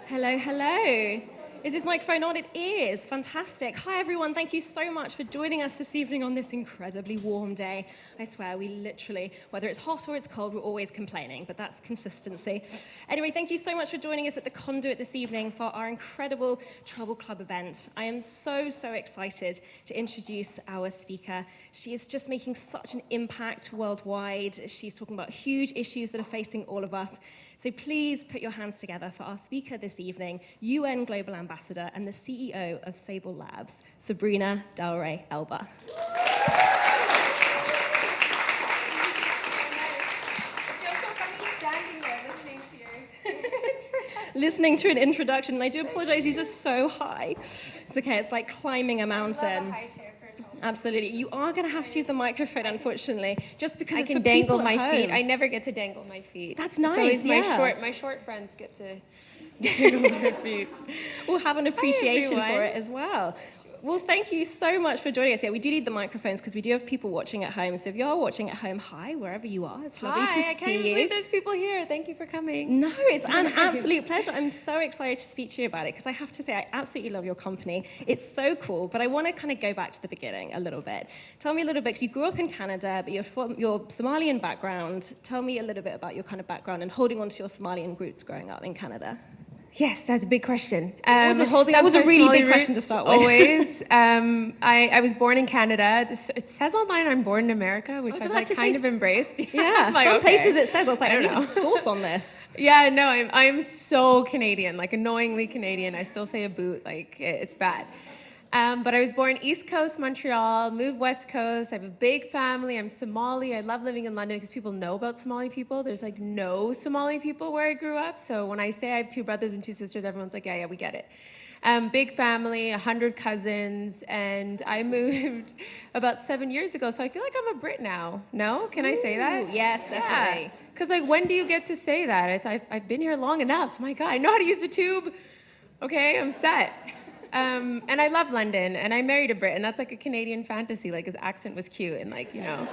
Hello, hello. Is this microphone on? It is. Fantastic. Hi, everyone. Thank you so much for joining us this evening on this incredibly warm day. I swear, we literally, whether it's hot or it's cold, we're always complaining, but that's consistency. Anyway, thank you so much for joining us at the Conduit this evening for our incredible Trouble Club event. I am so excited to introduce our speaker. She is just making such an impact worldwide. She's talking about huge issues that are facing all of us. So please put your hands together for our speaker this evening, UN Global Ambassador and the CEO of Sable Labs, Sabrina Dhowre Elba. Listening to an introduction, and I do apologize, these are so high. It's okay, it's like climbing a mountain. Absolutely. You are going to have to use the microphone, unfortunately, just because it's for people at home. I can dangle my feet. I never get to dangle my feet. That's nice. It's always my short friends get to dangle their feet. We'll have an appreciation for it as well. Well, thank you so much for joining us. Yeah, we do need the microphones because we do have people watching at home. So if you are watching at home, hi, wherever you are. It's lovely to see you. I can't believe there's people here. Thank you for coming. No, it's an absolute pleasure. I'm so excited to speak to you about it because I have to say I absolutely love your company. It's so cool, but I want to kind of go back to the beginning a little bit. Tell me a little bit, because you grew up in Canada, but you're Somalian background. Tell me a little bit about your kind of background and holding on to your Somalian roots growing up in Canada. Yes, that's a big question. That was a really big question to start with. Always. I was born in Canada. It says online I'm born in America, which I've kind of embraced. Yeah, like, some places it says. I was like, I need know. a source on this. Yeah, no, I'm so Canadian, like annoyingly Canadian. I still say a boot, like it's bad. But I was born East Coast, Montreal, moved West Coast. I have a big family. I'm Somali. I love living in London because people know about Somali people. There's like no Somali people where I grew up. So when I say I have 2 brothers and 2 sisters, everyone's like, yeah, we get it. Big family, 100 cousins, and I moved about 7 years ago. So I feel like I'm a Brit now. No? Can I say that? Yes, definitely. Because like, when do you get to say that? I've been here long enough. My God, I know how to use the tube. Okay, I'm set. And I love London, and I married a Brit, and that's like a Canadian fantasy. Like, his accent was cute, and like, you know,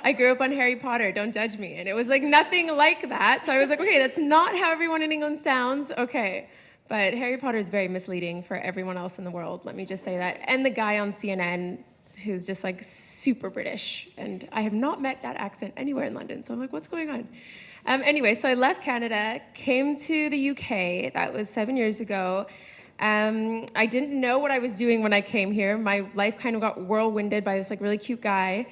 I grew up on Harry Potter, don't judge me. And it was like nothing like that. So I was like, okay, that's not how everyone in England sounds. Okay. But Harry Potter is very misleading for everyone else in the world. Let me just say that. And the guy on CNN who's just like super British. And I have not met that accent anywhere in London. So I'm like, what's going on? Anyway, so I left Canada, came to the UK. That was 7 years ago. I didn't know what I was doing when I came here. My life kind of got whirlwinded by this like really cute guy.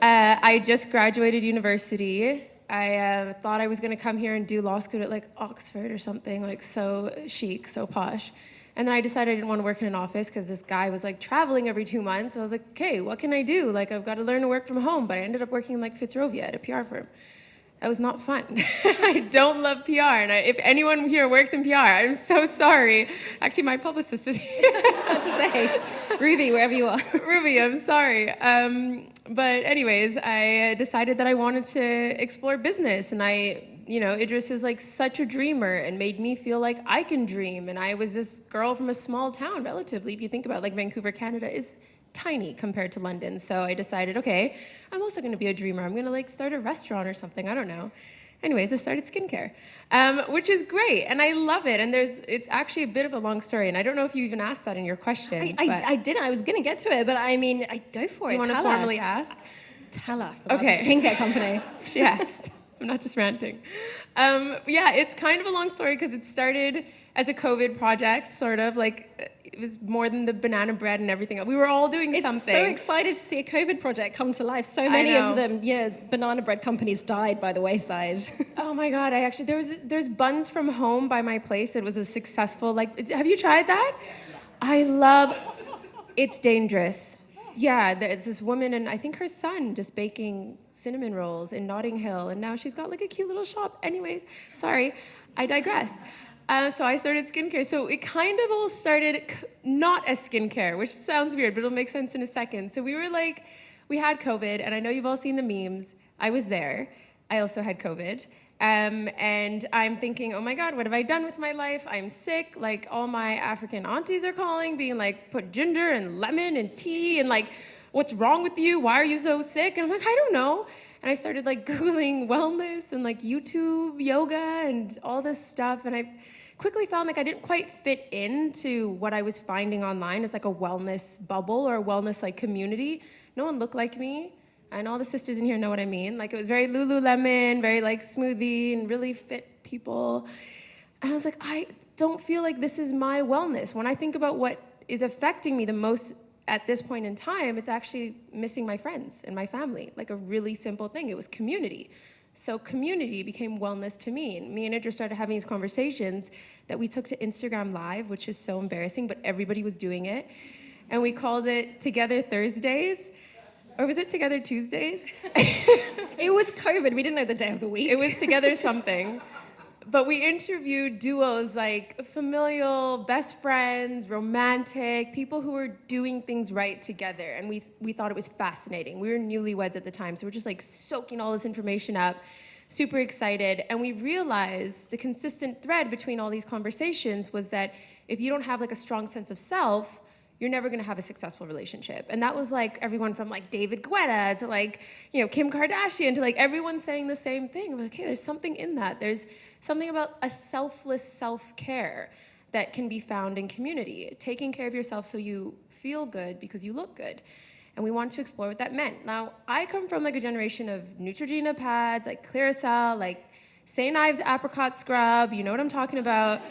I just graduated university. I thought I was going to come here and do law school at like Oxford or something, like so chic, so posh. And then I decided I didn't want to work in an office because this guy was like traveling every 2 months. So I was like, okay, what can I do? Like, I've got to learn to work from home. But I ended up working in like Fitzrovia at a PR firm. That was not fun. I don't love PR, and if anyone here works in PR, I'm so sorry. Actually, my publicist is here. I was about to say, Ruby, wherever you are. Ruby, I'm sorry. But anyways, I decided that I wanted to explore business, and Idris is like such a dreamer and made me feel like I can dream, and I was this girl from a small town, relatively, if you think about it, like Vancouver, Canada is tiny compared to London. So I decided, okay, I'm also going to be a dreamer. I'm going to like start a restaurant or something. I don't know. Anyways, I started skincare, which is great. And I love it. And it's actually a bit of a long story. And I don't know if you even asked that in your question. I didn't. I was going to get to it, but I mean, go for it. Do you want to formally ask? Tell us about the skincare company. She asked. I'm not just ranting. Yeah, it's kind of a long story because it started as a COVID project, sort of like it was more than the banana bread and everything. We were all doing something. It's so excited to see a COVID project come to life. So many of them, banana bread companies died by the wayside. Oh my God, there's Buns from Home by my place. It was a successful, have you tried that? It's dangerous. Yeah, there's this woman and I think her son just baking cinnamon rolls in Notting Hill, and now she's got like a cute little shop. Anyways, sorry, I digress. So I started skincare. So it kind of all started not as skincare, which sounds weird, but it'll make sense in a second. So we had COVID, and I know you've all seen the memes. I was there. I also had COVID. And I'm thinking, oh my God, what have I done with my life? I'm sick. Like, all my African aunties are calling, being like, put ginger and lemon and tea, and like, what's wrong with you? Why are you so sick? And I'm like, I don't know. And I started like Googling wellness and like YouTube yoga and all this stuff. And I quickly found like I didn't quite fit into what I was finding online as like a wellness bubble or a wellness like community. No one looked like me. And all the sisters in here know what I mean. Like it was very Lululemon, very like smoothie and really fit people. And I was like, I don't feel like this is my wellness. When I think about what is affecting me the most at this point in time, it's actually missing my friends and my family. Like a really simple thing, it was community. So community became wellness to me. And me and Idris started having these conversations that we took to Instagram Live, which is so embarrassing, but everybody was doing it. And we called it Together Thursdays. Or was it Together Tuesdays? It was COVID. We didn't know the day of the week. It was Together something. But we interviewed duos like familial, best friends, romantic, people who were doing things right together. And we thought it was fascinating. We were newlyweds at the time, so we're just like soaking all this information up, super excited. And we realized the consistent thread between all these conversations was that if you don't have like a strong sense of self, you're never gonna have a successful relationship. And that was like everyone from like David Guetta to like, you know, Kim Kardashian to like everyone saying the same thing. We're like, hey, there's something in that. There's something about a selfless self-care that can be found in community. Taking care of yourself so you feel good because you look good. And we wanted to explore what that meant. Now, I come from like a generation of Neutrogena pads, like Clearasil, like St. Ives apricot scrub, you know what I'm talking about.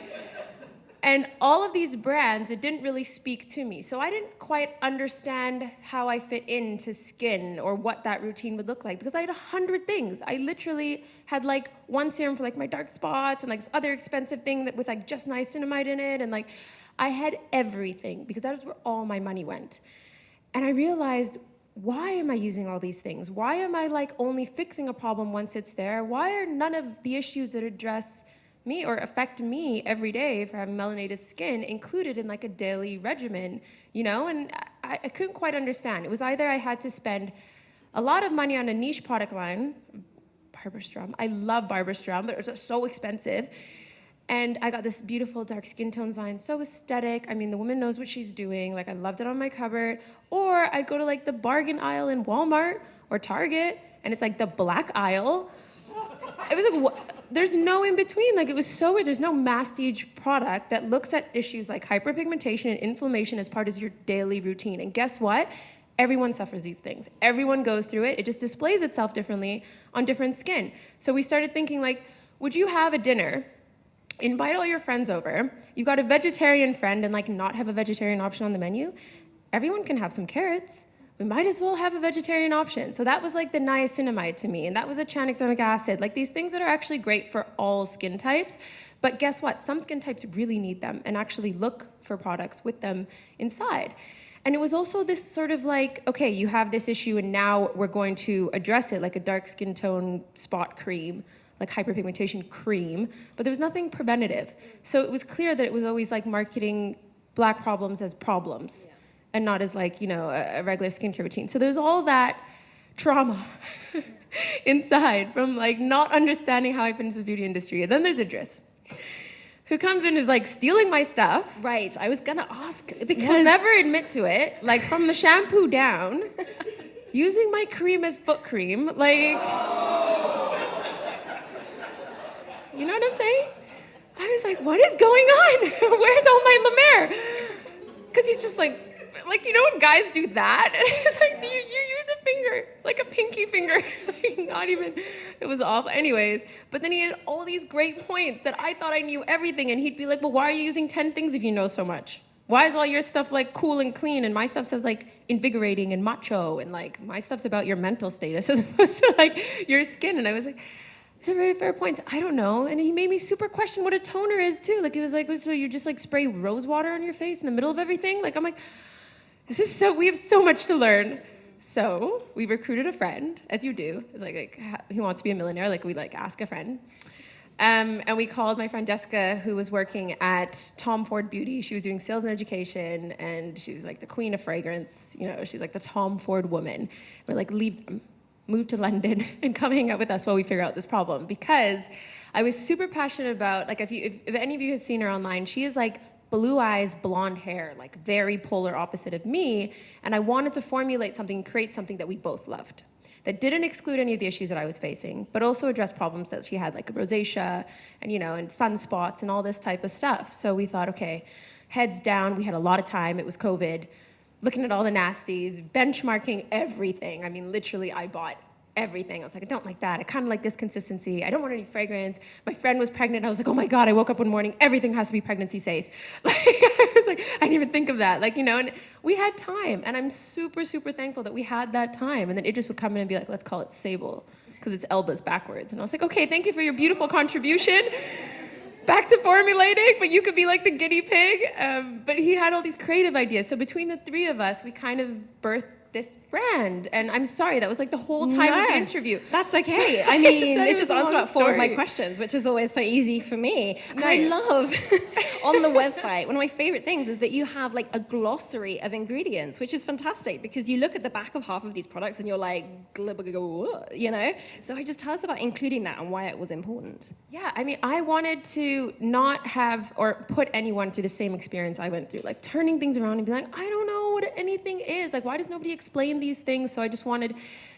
And all of these brands, it didn't really speak to me. So I didn't quite understand how I fit into skin or what that routine would look like because I had 100 things. I literally had like one serum for like my dark spots and like this other expensive thing that with like just niacinamide in it. And like I had everything because that was where all my money went. And I realized, why am I using all these things? Why am I like only fixing a problem once it's there? Why are none of the issues that address me or affect me every day for having melanated skin included in like a daily regimen, you know? And I couldn't quite understand. It was either I had to spend a lot of money on a niche product line, Barberstrom. I love Barberstrom, but it was so expensive. And I got this beautiful dark skin tones line, so aesthetic. I mean, the woman knows what she's doing. Like I loved it on my cupboard. Or I'd go to like the bargain aisle in Walmart or Target, and it's like the black aisle. It was like, there's no in between. Like it was so weird. There's no masstige product that looks at issues like hyperpigmentation and inflammation as part of your daily routine. And guess what? Everyone suffers these things. Everyone goes through it. It just displays itself differently on different skin. So we started thinking like, would you have a dinner, invite all your friends over, you got a vegetarian friend and like not have a vegetarian option on the menu? Everyone can have some carrots. We might as well have a vegetarian option. So that was like the niacinamide to me, and that was a tranexamic acid, like these things that are actually great for all skin types. But guess what? Some skin types really need them and actually look for products with them inside. And it was also this sort of like, okay, you have this issue and now we're going to address it like a dark skin tone spot cream, like hyperpigmentation cream, but there was nothing preventative. So it was clear that it was always like marketing black problems as problems. Yeah. And not as like, you know, a regular skincare routine. So there's all that trauma inside from like not understanding how I fit into the beauty industry. And then there's Idris, who comes in and is like stealing my stuff. Right, I was gonna ask because... Will never admit to it, like from the shampoo down, using my cream as foot cream, like... You know what I'm saying? I was like, what is going on? Where's all my La Mer? Because he's just like, you know when guys do that? And it's like, do you use a finger, like a pinky finger? Like, not even, it was awful. Anyways, but then he had all these great points that I thought I knew everything, and he'd be like, well, why are you using 10 things if you know so much? Why is all your stuff like cool and clean, and my stuff says like invigorating and macho, and like my stuff's about your mental status as opposed to like your skin? And I was like, these are very fair points. I don't know. And he made me super question what a toner is too. Like, it was like, so you just like spray rose water on your face in the middle of everything? Like, I'm like, we have so much to learn. So we recruited a friend, as you do. It's like who wants to be a millionaire? Like, we like ask a friend. And we called my friend Jessica, who was working at Tom Ford Beauty. She was doing sales and education, and she was like the queen of fragrance. You know, she's like the Tom Ford woman. We're like, leave them, move to London, and come hang out with us while we figure out this problem. Because I was super passionate about, like, if any of you have seen her online, she is like blue eyes, blonde hair, like very polar opposite of me. And I wanted to formulate something, create something that we both loved, that didn't exclude any of the issues that I was facing, but also address problems that she had, like rosacea and, and sunspots and all this type of stuff. So we thought, okay, heads down, we had a lot of time, it was COVID, looking at all the nasties, benchmarking everything. I mean, literally, I bought everything. I was like, I don't like that. I kind of like this consistency. I don't want any fragrance. My friend was pregnant. I was like, oh my God, I woke up one morning, everything has to be pregnancy safe. Like, I was like, I didn't even think of that. Like, and we had time. And I'm super, super thankful that we had that time. And then Idris would come in and be like, let's call it Sable, because it's Elba's backwards. And I was like, okay, thank you for your beautiful contribution. Back to formulating, but you could be like the guinea pig. But he had all these creative ideas. So between the three of us, we kind of birthed this brand. And I'm sorry, that was like the whole time of the interview. That's okay. I mean, it's just answered about 4 of my story. questions, which is always so easy for me. And Nice. I love on the website, one of my favorite things is that you have like a glossary of ingredients, which is fantastic because you look at the back of half of these products and you're like, So just tell us about including that and why it was important. Yeah, I mean, I wanted to not have or put anyone through the same experience I went through, like turning things around and be like, I don't know what anything is. Like, why does nobody explain these things? So I just wanted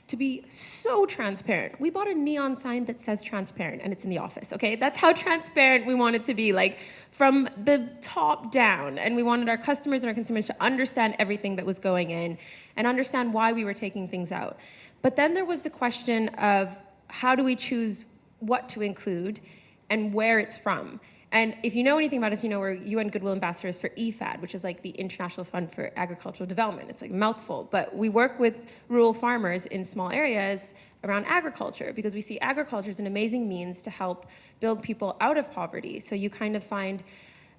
to be so transparent. We bought a neon sign that says transparent and it's in the office, okay? That's how transparent we wanted to be, like from the top down. And we wanted our customers and our consumers to understand everything that was going in and understand why we were taking things out. But then there was the question of how do we choose what to include and where it's from. And if you know anything about us, we're UN Goodwill Ambassadors for IFAD, which is like the International Fund for Agricultural Development. It's like a mouthful, but we work with rural farmers in small areas around agriculture because we see agriculture as an amazing means to help build people out of poverty. So you kind of find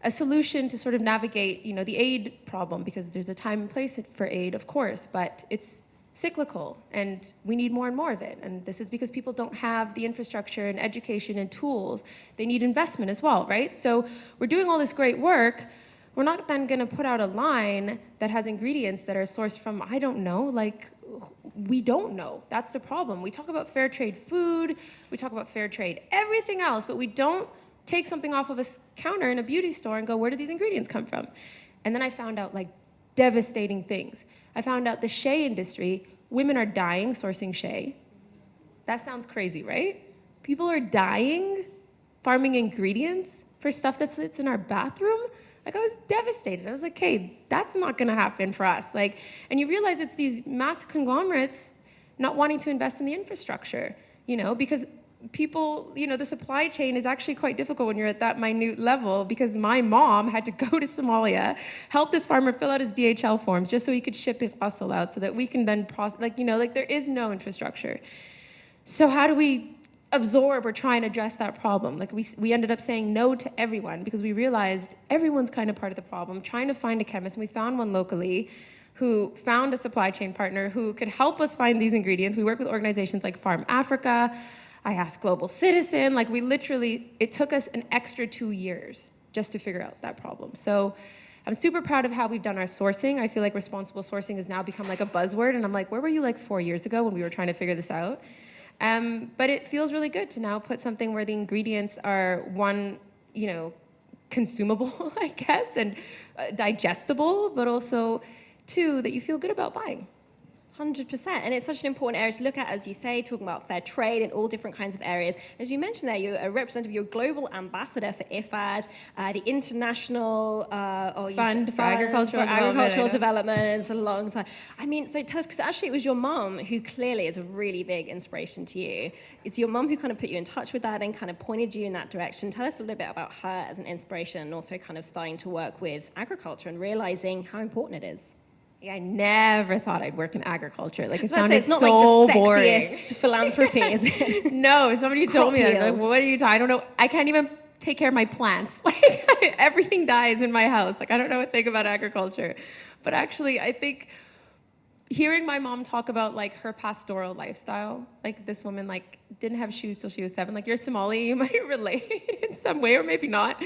a solution to sort of navigate, the aid problem, because there's a time and place for aid, of course, but it's cyclical and we need more and more of it. And this is because people don't have the infrastructure and education and tools. They need investment as well, right? So we're doing all this great work. We're not then gonna put out a line that has ingredients that are sourced from, I don't know, like, we don't know. That's the problem. We talk about fair trade food, we talk about fair trade everything else, but we don't take something off of a counter in a beauty store and go, where did these ingredients come from? And then I found out like devastating things. I found out the shea industry, women are dying sourcing shea. That sounds crazy, right? People are dying farming ingredients for stuff that sits in our bathroom. Like, I was devastated. I was like, hey, that's not gonna happen for us. Like, and you realize it's these massive conglomerates not wanting to invest in the infrastructure, because people, the supply chain is actually quite difficult when you're at that minute level, because my mom had to go to Somalia, help this farmer fill out his DHL forms just so he could ship his hustle out so that we can then process, there is no infrastructure. So how do we absorb or try and address that problem? Like we ended up saying no to everyone because we realized everyone's kind of part of the problem, trying to find a chemist, and we found one locally who found a supply chain partner who could help us find these ingredients. We work with organizations like Farm Africa. I asked Global Citizen, it took us an extra 2 years just to figure out that problem. So I'm super proud of how we've done our sourcing. I feel like responsible sourcing has now become like a buzzword, and I'm like, where were you like 4 years ago when we were trying to figure this out? But it feels really good to now put something where the ingredients are one, consumable, I guess, and digestible, but also two, that you feel good about buying. 100%, and it's such an important area to look at, as you say, talking about fair trade in all different kinds of areas. As you mentioned there, you're a representative, you're a global ambassador for IFAD, the International Fund for Agricultural Development. It's a long time. I mean, so tell us, because actually it was your mum who clearly is a really big inspiration to you. It's your mum who kind of put you in touch with that and kind of pointed you in that direction. Tell us a little bit about her as an inspiration and also kind of starting to work with agriculture and realizing how important it is. Yeah, I never thought I'd work in agriculture. Like, it So I say, sounded it's not so like the boring. sexiest philanthropy, is it? No, somebody told me that. Like, yields. what are you talking? I don't know. I can't even take care of my plants. Like, everything dies in my house. Like, I don't know a thing about agriculture. But actually, I think hearing my mom talk about like her pastoral lifestyle, like this woman like didn't have shoes till she was 7. Like, you're Somali, you might relate in some way, or maybe not.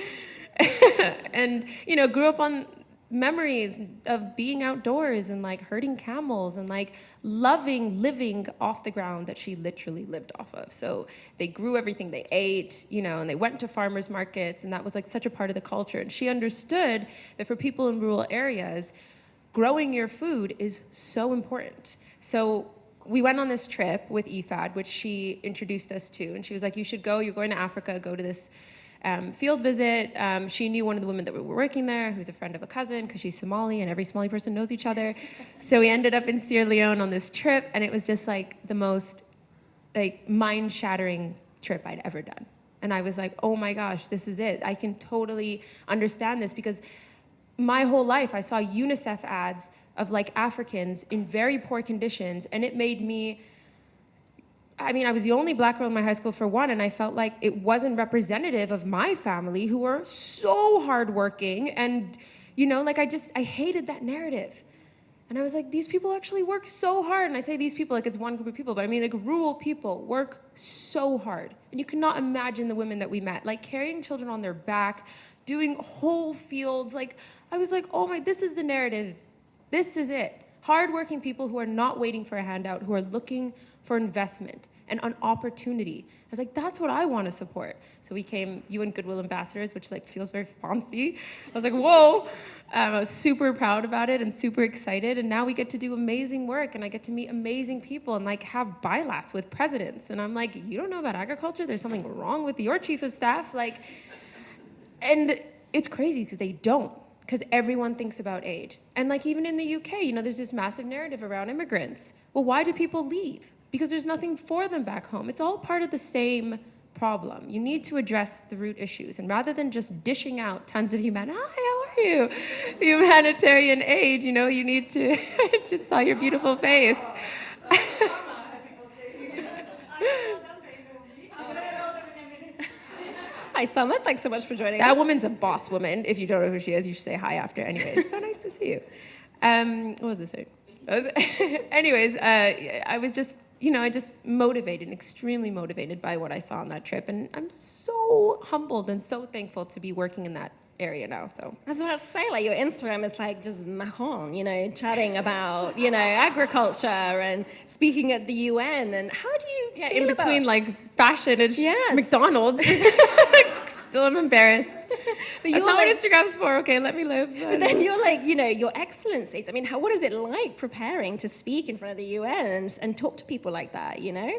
And grew up on memories of being outdoors and like herding camels and like loving living off the ground that she literally lived off of. So they grew everything they ate, you know, and they went to farmers markets, and that was like such a part of the culture. And she understood that for people in rural areas, growing your food is so important. So we went on this trip with IFAD, which she introduced us to, and she was like, you should go, you're going to Africa, go to this field visit. She knew one of the women that were working there, who's a friend of a cousin, because she's Somali, and every Somali person knows each other. So we ended up in Sierra Leone on this trip, and it was just like the most like mind-shattering trip I'd ever done. And I was like, oh my gosh, this is it. I can totally understand this, because my whole life I saw UNICEF ads of like Africans in very poor conditions, and it made me, I mean, I was the only black girl in my high school for one, and I felt like it wasn't representative of my family, who were so hardworking, and, you know, like I hated that narrative. And I was like, these people actually work so hard. And I say these people like it's one group of people, but I mean like rural people work so hard. And you cannot imagine the women that we met, like carrying children on their back, doing whole fields. Like, I was like, oh my, this is the narrative. This is it. Hardworking people who are not waiting for a handout, who are looking for investment and an opportunity. I was like, that's what I want to support. So we became UN Goodwill Ambassadors, which like feels very fancy. I was like, whoa. I was super proud about it and super excited. And now we get to do amazing work, and I get to meet amazing people and like have bilats with presidents. And I'm like, you don't know about agriculture? There's something wrong with your chief of staff. Like, and it's crazy because they don't. Because everyone thinks about aid. And like even in the UK, you know, there's this massive narrative around immigrants. Well, why do people leave? Because there's nothing for them back home. It's all part of the same problem. You need to address the root issues. And rather than just dishing out tons of hi, how are you? Humanitarian aid, you know, you need to, I just saw your beautiful face. Hi, Summer. Thanks so much for joining us. That woman's a boss woman. If you don't know who she is, you should say hi after. Anyways, so nice to see you. What was I saying? Anyways, I was just, you know, I just motivated, extremely motivated by what I saw on that trip. And I'm so humbled and so thankful to be working in that area now, so. I was about to say, like, your Instagram is like just Macron, you know, chatting about, you know, agriculture and speaking at the UN. And how do you feel in between, like, fashion and yes. McDonald's. Still, I'm embarrassed. But that's not what Instagram's for. Okay, let me live. But then you're like, you know, your excellencies. I mean, what is it like preparing to speak in front of the UN and talk to people like that, you know?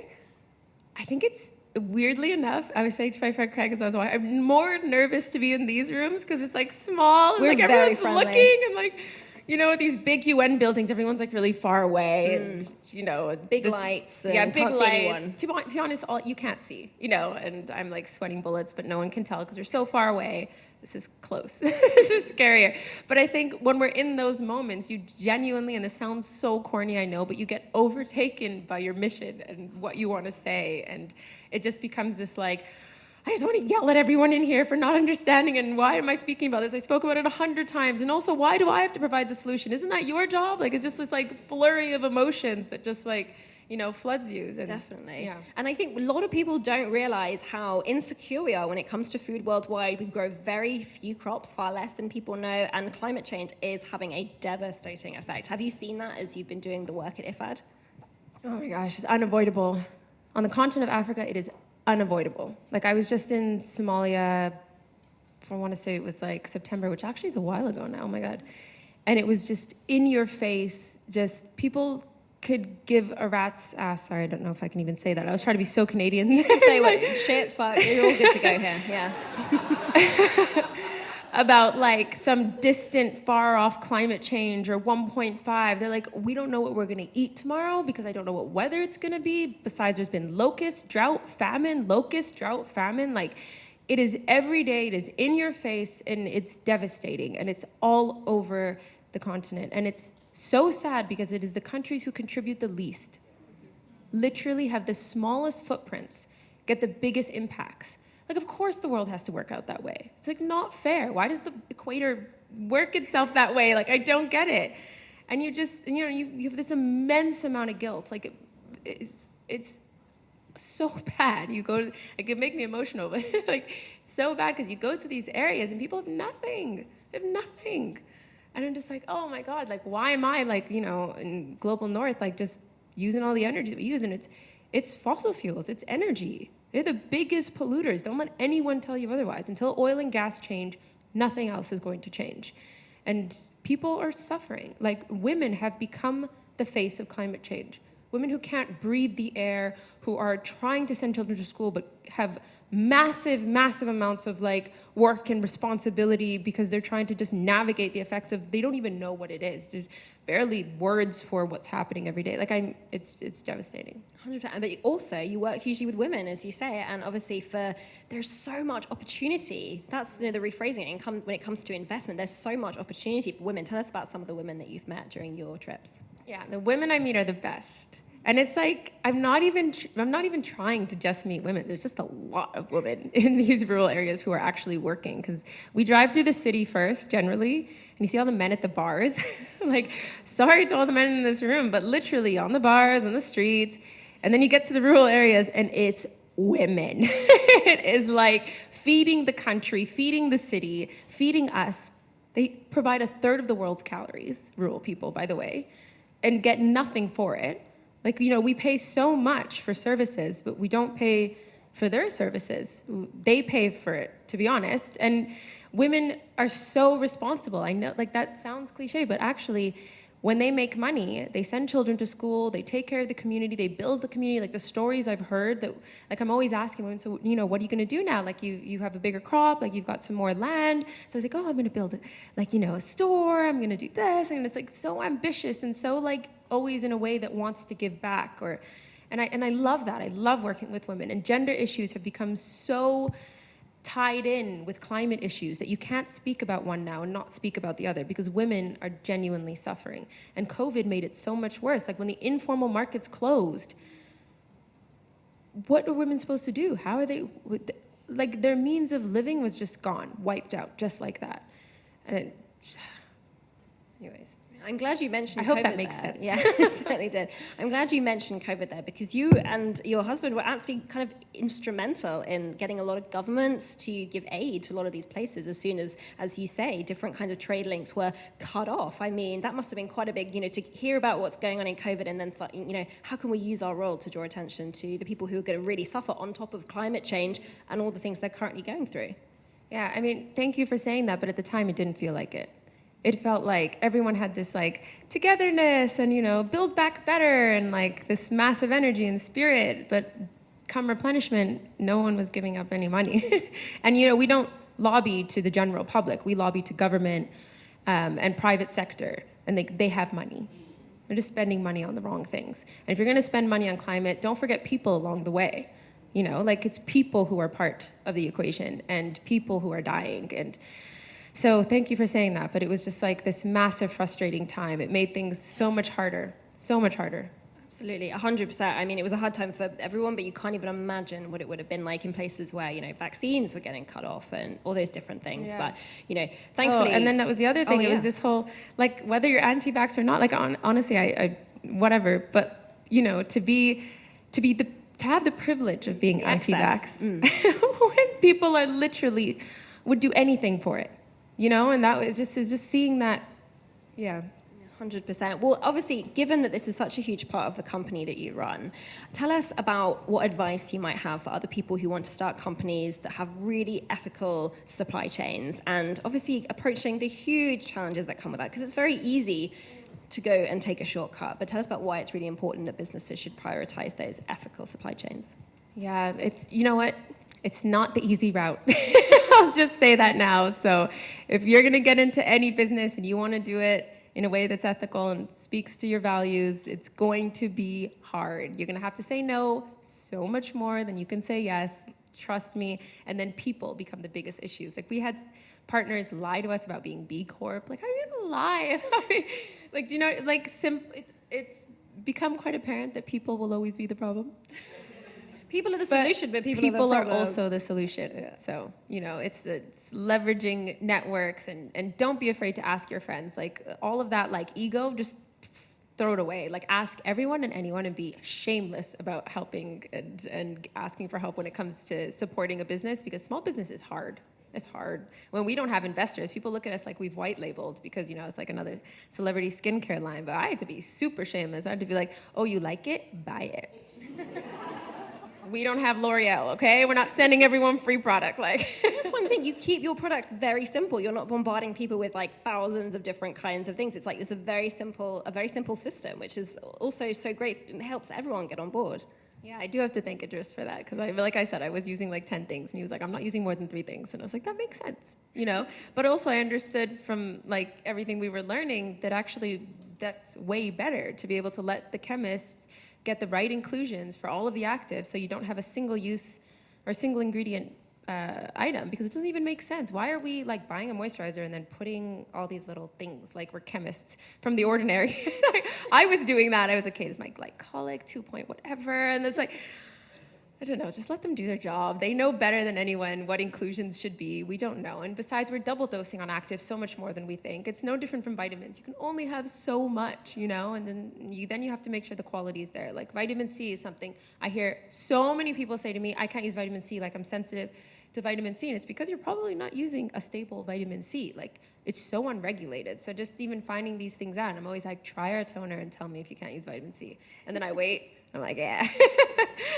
I think it's, weirdly enough, I was saying to my friend Craig as I was watching, I'm more nervous to be in these rooms because it's like small and like everyone's looking and like, you know, with these big UN buildings, everyone's like really far away and, you know. Big lights. Yeah, big lights. To be honest, all you can't see, you know, and I'm like sweating bullets, but no one can tell because we're so far away. This is close. This is scarier. But I think when we're in those moments, you genuinely, and this sounds so corny, I know, but you get overtaken by your mission and what you want to say. And it just becomes this like, I just want to yell at everyone in here for not understanding, and why am I speaking about this? I spoke about it 100 times. And also, why do I have to provide the solution? Isn't that your job? Like, it's just this like flurry of emotions that just like, you know, floods you. And, definitely. Yeah. And I think a lot of people don't realize how insecure we are when it comes to food worldwide. We grow very few crops, far less than people know, and climate change is having a devastating effect. Have you seen that as you've been doing the work at IFAD? Oh my gosh, it's unavoidable. On the continent of Africa, it is unavoidable. Like, I was just in Somalia, I want to say it was like September, which actually is a while ago now, oh my God. And it was just in your face, just people could give a rat's ass. Sorry, I don't know if I can even say that. I was trying to be so Canadian. You can say what, shit, fuck, you're all good to go here, yeah. About like some distant, far off climate change or 1.5. They're like, we don't know what we're gonna eat tomorrow because I don't know what weather it's gonna be. Besides, there's been locust, drought, famine, locust, drought, famine. Like, it is every day, it is in your face, and it's devastating, and it's all over the continent. And it's so sad because it is the countries who contribute the least, literally have the smallest footprints, get the biggest impacts. Like, of course the world has to work out that way. It's like not fair. Why does the equator work itself that way? Like, I don't get it. And you just, you know, you have this immense amount of guilt. Like, it's so bad. You go to, it could make me emotional, but like, it's so bad because you go to these areas and people have nothing. They have nothing. And I'm just like, oh my God, like, why am I like, in global north, like just using all the energy that we use? And it's fossil fuels, it's energy. They're the biggest polluters. Don't let anyone tell you otherwise. Until oil and gas change, nothing else is going to change. And people are suffering. Like, women have become the face of climate change. Women who can't breathe the air, who are trying to send children to school but have massive, massive amounts of like work and responsibility because they're trying to just navigate the effects of, they don't even know what it is. There's barely words for what's happening every day. Like it's devastating. 100%. But also you work hugely with women, as you say, and obviously there's so much opportunity. That's the rephrasing it. When it comes to investment, there's so much opportunity for women. Tell us about some of the women that you've met during your trips. Yeah, the women I meet are the best. And it's like, I'm not even trying to just meet women. There's just a lot of women in these rural areas who are actually working. Because we drive through the city first, generally, and you see all the men at the bars. Like, sorry to all the men in this room, but literally on the bars, on the streets. And then you get to the rural areas, and it's women. It is like feeding the country, feeding the city, feeding us. They provide 1/3 of the world's calories, rural people, by the way, and get nothing for it. Like, we pay so much for services, but we don't pay for their services. They pay for it, to be honest. And women are so responsible. I know, like, that sounds cliche, but actually, when they make money, they send children to school, they take care of the community, they build the community. Like, the stories I've heard that, like, I'm always asking women, so, what are you gonna do now? Like, you have a bigger crop, like, you've got some more land. So I was like, oh, I'm gonna build, like, a store, I'm gonna do this. And it's, like, so ambitious and so, like, always in a way that wants to give back. And I love that. I love working with women. And gender issues have become so tied in with climate issues that you can't speak about one now and not speak about the other, because women are genuinely suffering. And COVID made it so much worse. Like, when the informal markets closed, what are women supposed to do? How are they, like, their means of living was just gone, wiped out, just like that. And anyways. I'm glad you mentioned COVID. I hope that makes there. sense. Yeah, it totally did. I'm glad you mentioned COVID there, because you and your husband were actually kind of instrumental in getting a lot of governments to give aid to a lot of these places as soon as you say, different kinds of trade links were cut off. I mean, that must have been quite a big, to hear about what's going on in COVID and then, how can we use our role to draw attention to the people who are going to really suffer on top of climate change and all the things they're currently going through? Yeah, I mean, thank you for saying that, but at the time it didn't feel like it. It felt like everyone had this like togetherness and, build back better and like this massive energy and spirit. But come replenishment, no one was giving up any money. And, we don't lobby to the general public. We lobby to government and private sector. And they have money. They're just spending money on the wrong things. And if you're going to spend money on climate, don't forget people along the way. It's people who are part of the equation and people who are dying. And so thank you for saying that, but it was just like this massive frustrating time. It made things so much harder, so much harder. Absolutely, 100%. I mean, it was a hard time for everyone, but you can't even imagine what it would have been like in places where, vaccines were getting cut off and all those different things. Yeah. But, thankfully... Oh, and then that was the other thing. It was this whole, like, whether you're anti-vax or not, like, honestly, I whatever, but, to have the privilege of being anti-vax, when people are literally, would do anything for it. And that was just seeing that, yeah. 100%. Well, obviously, given that this is such a huge part of the company that you run, tell us about what advice you might have for other people who want to start companies that have really ethical supply chains and obviously approaching the huge challenges that come with that, because it's very easy to go and take a shortcut. But tell us about why it's really important that businesses should prioritize those ethical supply chains. Yeah, it's not the easy route. I'll just say that now. So if you're going to get into any business and you want to do it in a way that's ethical and speaks to your values, it's going to be hard. You're going to have to say no so much more than you can say yes. Trust me. And then people become the biggest issues. Like, we had partners lie to us about being B Corp. Like, how are you going to lie about me? Like, do you know, like, it's become quite apparent that people will always be the problem. People are the solution, but people are the problem. People are also the solution. Yeah. So, it's leveraging networks and don't be afraid to ask your friends. Like, all of that, like, ego, just throw it away. Like, ask everyone and anyone and be shameless about helping and asking for help when it comes to supporting a business, because small business is hard. It's hard. When we don't have investors, people look at us like we've white labeled because, it's like another celebrity skincare line. But I had to be super shameless. I had to be like, oh, you like it? Buy it. We don't have L'Oreal, okay? We're not sending everyone free product. That's one thing. You keep your products very simple. You're not bombarding people with like thousands of different kinds of things. It's like it's a very simple system, which is also so great. It helps everyone get on board. Yeah, I do have to thank Idris for that because, like I said, I was using like 10 things, and he was like, "I'm not using more than 3 things," and I was like, "That makes sense," But also, I understood from like everything we were learning that actually that's way better to be able to let the chemists get the right inclusions for all of the actives, so you don't have a single use or single ingredient item, because it doesn't even make sense. Why are we like buying a moisturizer and then putting all these little things like we're chemists from the ordinary? I was doing that. I was like, okay, this is my glycolic 2 point whatever, and it's like, I don't know, just let them do their job. They know better than anyone what inclusions should be. We don't know. And besides, we're double dosing on actives so much more than we think. It's no different from vitamins. You can only have so much, and then you have to make sure the quality is there. Like vitamin C is something I hear so many people say to me, I can't use vitamin C, like I'm sensitive to vitamin C. And it's because you're probably not using a staple vitamin C. Like it's so unregulated. So just even finding these things out, I'm always like, try our toner and tell me if you can't use vitamin C. And then I wait. I'm like, yeah.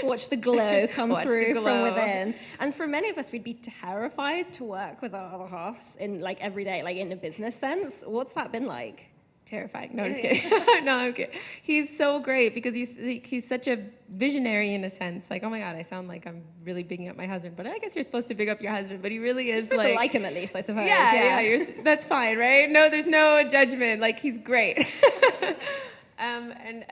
Watch the glow come through glow from within. And for many of us, we'd be terrified to work with our other halves in like every day, like in a business sense. What's that been like? Terrifying. No, I'm just kidding. No, I'm kidding. He's so great because he's such a visionary in a sense. Like, oh my God, I sound like I'm really bigging up my husband, but I guess you're supposed to big up your husband, but he really is. You're supposed to like him at least, I suppose. Yeah. That's fine, right? No, there's no judgment. Like, he's great. And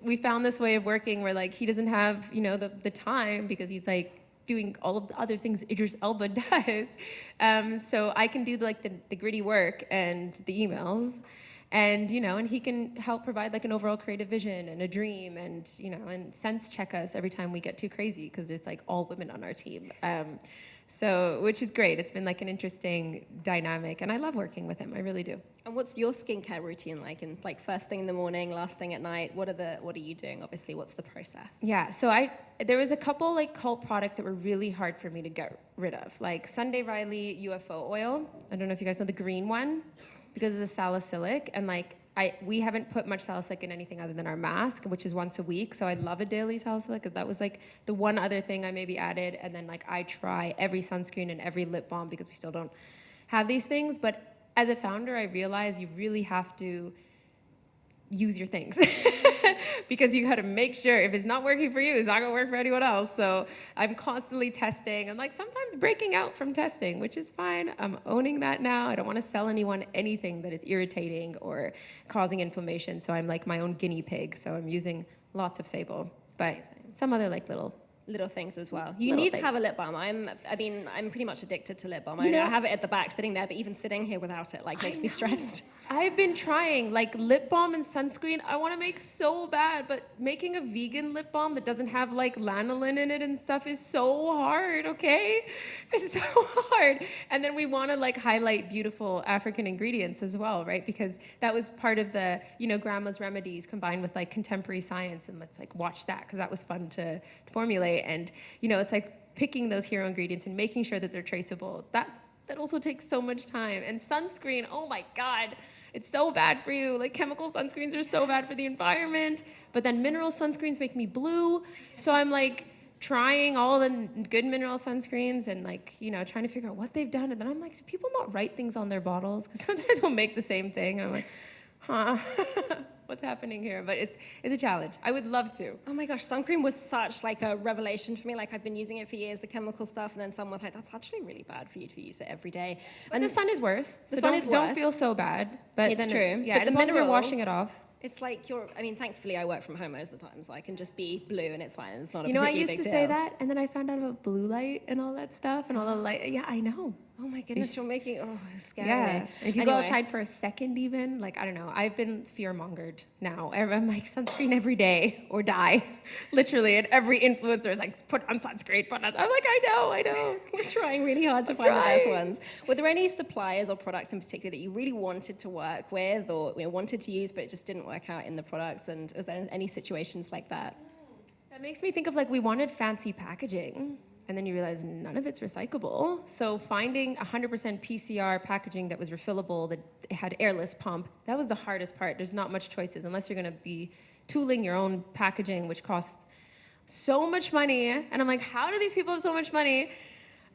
we found this way of working where like he doesn't have, the time because he's like doing all of the other things Idris Elba does. So I can do like the gritty work and the emails, and and he can help provide like an overall creative vision and a dream, and and sense check us every time we get too crazy because it's like all women on our team. So, which is great. It's been like an interesting dynamic, and I love working with him. I really do. And what's your skincare routine like? And like first thing in the morning, last thing at night. What are you doing? Obviously, what's the process? Yeah. So there was a couple like cult products that were really hard for me to get rid of, like Sunday Riley UFO oil. I don't know if you guys know the green one, because of the salicylic, and like we haven't put much salicylic in anything other than our mask, which is once a week. So I love a daily salicylic. That was like the one other thing I maybe added. And then like I try every sunscreen and every lip balm because we still don't have these things. But as a founder, I realized you really have to use your things because you got to make sure if it's not working for you, it's not going to work for anyone else. So I'm constantly testing and like sometimes breaking out from testing, which is fine. I'm owning that now. I don't want to sell anyone anything that is irritating or causing inflammation. So I'm like my own guinea pig. So I'm using lots of Sable, but some other like little things as well. You need to have a lip balm. I'm pretty much addicted to lip balm. I have it at the back sitting there, but even sitting here without it like makes me stressed. I've been trying like lip balm and sunscreen. I want to make so bad, but making a vegan lip balm that doesn't have like lanolin in it and stuff is so hard, okay? It's so hard. And then we want to like highlight beautiful African ingredients as well, right? Because that was part of the, grandma's remedies combined with like contemporary science, and let's like watch that because that was fun to formulate. And it's like picking those hero ingredients and making sure that they're traceable. That also takes so much time. And sunscreen, oh my God, it's so bad for you. Like chemical sunscreens are so bad for the environment, but then mineral sunscreens make me blue. So I'm like trying all the good mineral sunscreens and like, trying to figure out what they've done. And then I'm like, do people not write things on their bottles? Because sometimes we'll make the same thing. And I'm like, huh. What's happening here? But it's a challenge. I would love to. Oh my gosh, sun cream was such like a revelation for me. Like I've been using it for years, the chemical stuff, and then someone was like, that's actually really bad for you to use it every day. And the sun is worse. Don't feel so bad. But it's true. Yeah, but as long as you're washing it off. It's like thankfully I work from home most of the time, so I can just be blue and it's fine. It's not a particularly big deal. I used to say that, and then I found out about blue light and all that stuff and all the light. Yeah, I know. Oh my goodness, you're making, it's scary. Yeah, if you go outside for a second even, like, I don't know, I've been fear-mongered now. I'm like, sunscreen every day or die, literally, and every influencer is like, put on sunscreen, I'm like, I know. We're trying really hard to find the best ones. Were there any suppliers or products in particular that you really wanted to work with or wanted to use but it just didn't work out in the products, and was there any situations like that? That makes me think of like, we wanted fancy packaging. and then you realize none of it's recyclable. So finding 100% PCR packaging that was refillable, that had airless pump, that was the hardest part. There's not much choices unless you're gonna be tooling your own packaging, which costs so much money. And I'm like, how do these people have so much money?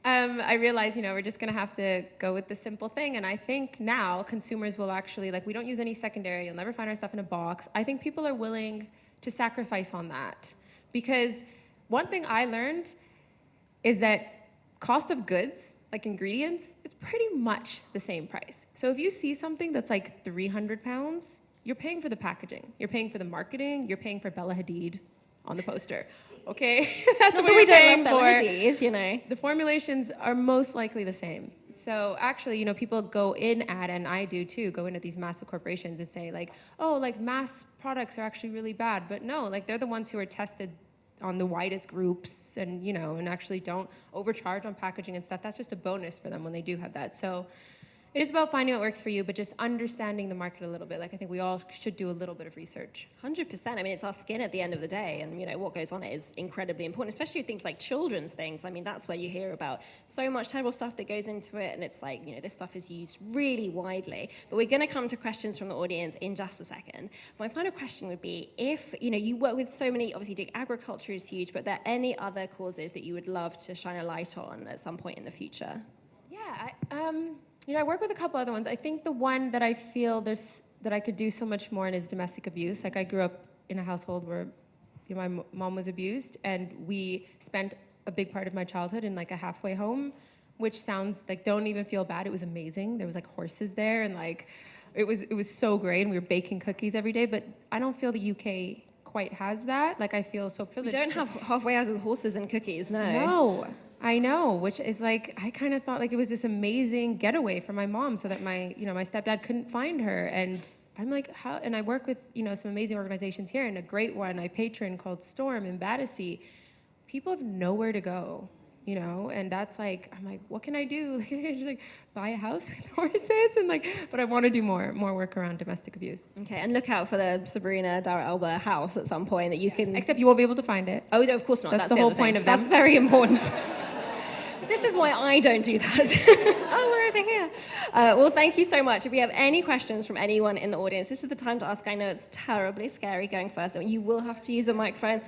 I realized, we're just gonna have to go with the simple thing. And I think now consumers will actually, we don't use any secondary, you'll never find our stuff in a box. I think people are willing to sacrifice on that. Because one thing I learned is that cost of goods, like ingredients, it's pretty much the same price. So if you see something that's like 300 pounds, you're paying for the packaging, you're paying for the marketing, you're paying for Bella Hadid on the poster. Okay, that's what we're paying for. Bella Hadid, The formulations are most likely the same. So actually, people go in at, and I do too, go into these massive corporations and say mass products are actually really bad. But no, they're the ones who are tested on the widest groups and, and actually don't overcharge on packaging and stuff. That's just a bonus for them when they do have that. So it is about finding what works for you, but just understanding the market a little bit. I think we all should do a little bit of research. 100%. I mean, it's our skin at the end of the day, and what goes on it is incredibly important, especially things like children's things. I mean, that's where you hear about so much terrible stuff that goes into it, and it's this stuff is used really widely. But we're going to come to questions from the audience in just a second. My final question would be, if you work with so many, obviously doing agriculture is huge, but are there any other causes that you would love to shine a light on at some point in the future? Yeah, I work with a couple other ones. I think the one that I feel that I could do so much more in is domestic abuse. I grew up in a household where my mom was abused, and we spent a big part of my childhood in a halfway home, which sounds don't even feel bad. It was amazing. There was horses there, and it was so great, and we were baking cookies every day. But I don't feel the UK quite has that. I feel so privileged. We don't have halfway houses with horses and cookies, no. No. I know, which is I kind of thought it was this amazing getaway for my mom so that my stepdad couldn't find her. And I'm how, and I work with, some amazing organizations here, and a great one I patron called Storm in Battersea. People have nowhere to go, and that's I'm what can I do? Just buy a house with horses and but I want to do more work around domestic abuse. Okay, and look out for the Sabrina Dhowre Elba house at some point that you can... Except you won't be able to find it. Oh, no, of course not. That's the whole point of them. That's very important. This is why I don't do that. Oh, we're over here. Well, thank you so much. If we have any questions from anyone in the audience, this is the time to ask. I know it's terribly scary going first. You will have to use a microphone.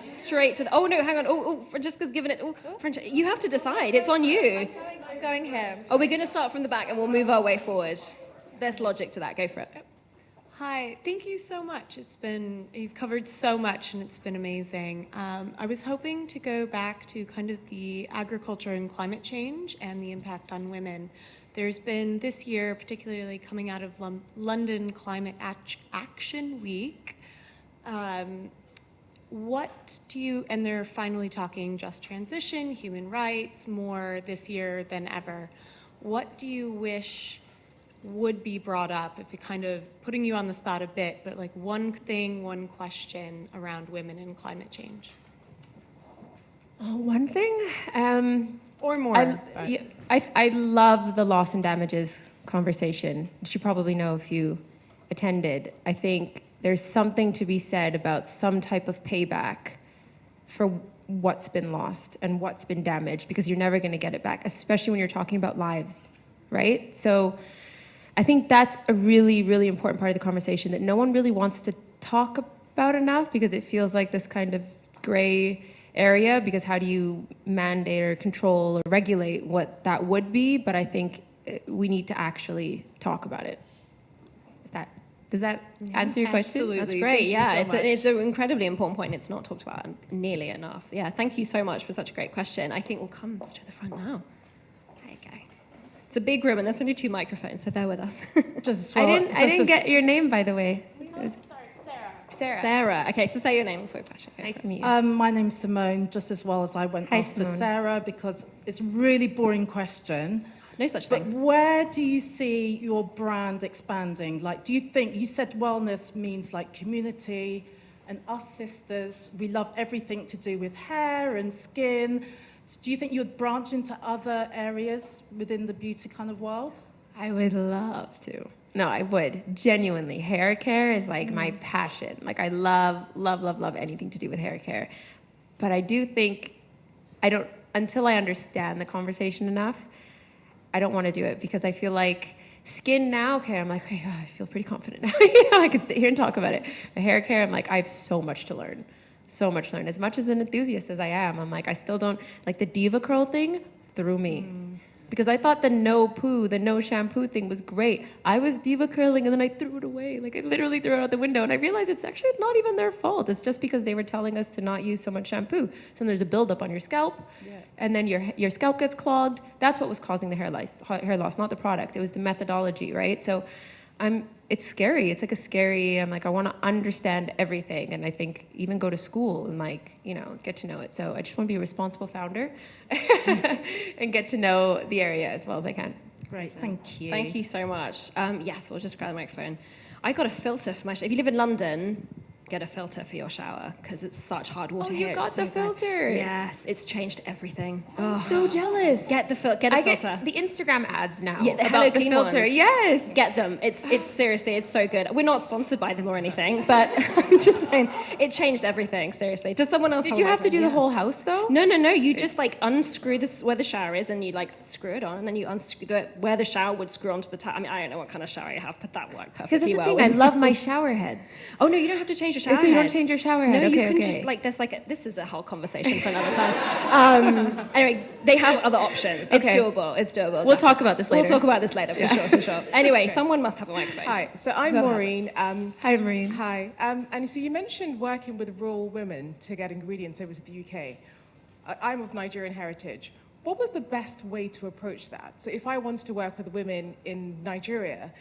Straight to the... Oh, no, hang on. Oh, Francesca's given it... Oh, you have to decide. It's on you. I'm going here. Oh, we're going to start from the back and we'll move our way forward. There's logic to that. Go for it. Hi, thank you so much. You've covered so much and it's been amazing. I was hoping to go back to kind of the agriculture and climate change and the impact on women. There's been this year, particularly coming out of London Climate Action Week, and they're finally talking just transition, human rights, more this year than ever. What do you wish would be brought up, if it kind of putting you on the spot a bit, but one question around women and climate change? One thing? Or more. I love the loss and damages conversation, which you probably know if you attended. I think there's something to be said about some type of payback for what's been lost and what's been damaged, because you're never going to get it back, especially when you're talking about lives, right? So I think that's a really, really important part of the conversation that no one really wants to talk about enough, because it feels like this kind of gray area, because how do you mandate or control or regulate what that would be? But I think we need to actually talk about it. Does that answer your question? Absolutely. That's great. Yeah, so it's an incredibly important point. It's not talked about nearly enough. Yeah, thank you so much for such a great question. I think we'll come to the front now. There you go. It's a big room, and there's only 2 microphones, so bear with us. I didn't get your name, by the way. Sarah. Okay, so say your name before your question. Nice to meet you. My name's Simone, just as well as I went after Sarah, because it's a really boring question. No such But thing. where do you see your brand expanding? Do you think, you said wellness means community, and us sisters, we love everything to do with hair and skin. Do you think you'd branch into other areas within the beauty kind of world? I would love to. No, I would. Genuinely. Hair care is my passion. I love, love, love, love anything to do with hair care. But I do think until I understand the conversation enough, I don't want to do it, because I feel like skin now, okay, I'm like, okay, I feel pretty confident now. I can sit here and talk about it. The hair care, I'm like, I have so much to learn. So much to learn. As much as an enthusiast as I am, I'm like, I still don't, like the diva curl thing threw me. Because I thought the no poo, the no shampoo thing was great. I was diva curling and then I threw it away. Like I literally threw it out the window, and I realized it's actually not even their fault. It's just because they were telling us to not use so much shampoo. So there's a buildup on your scalp, and then your scalp gets clogged. That's what was causing the hair loss, not the product. It was the methodology, right? So it's scary. It's like I'm like, I want to understand everything. And I think even go to school and get to know it. So I just want to be a responsible founder and get to know the area as well as I can. Great, thank you. Thank you so much. Yes, we'll just grab the microphone. I got a filter for my shower. If you live in London, get a filter for your shower, because it's such hard water here. You got It's so the filter. bad. Yes, it's changed everything. I'm so jealous. Get a filter. I get the Instagram ads now. Yeah, the about Hello the Clean filter. ones. Yes. Get them. It's seriously, it's so good. We're not sponsored by them or anything, but I'm just saying, it changed everything, seriously. Does someone else Did you have to do the whole house though? No. You just unscrew this where the shower is, and you screw it on, and then you unscrew where the shower would screw onto the tap. I mean, I don't know what kind of shower you have, but that worked perfectly Because that's the well. thing. I love my shower heads. Oh no, you don't have to change your shower So you don't heads. change your shower head. No, you Okay, can okay. just this is a whole conversation for another time. Anyway, they have other options. It's Okay. doable. It's doable. We'll talk about this later. We'll talk about this later for sure. Anyway, someone must have a microphone. Hi, so I'm Whoever has Maureen. Hi, Maureen. Hi, and so you mentioned working with rural women to get ingredients over to the UK. I'm of Nigerian heritage. What was the best way to approach that? So if I wanted to work with women in Nigeria,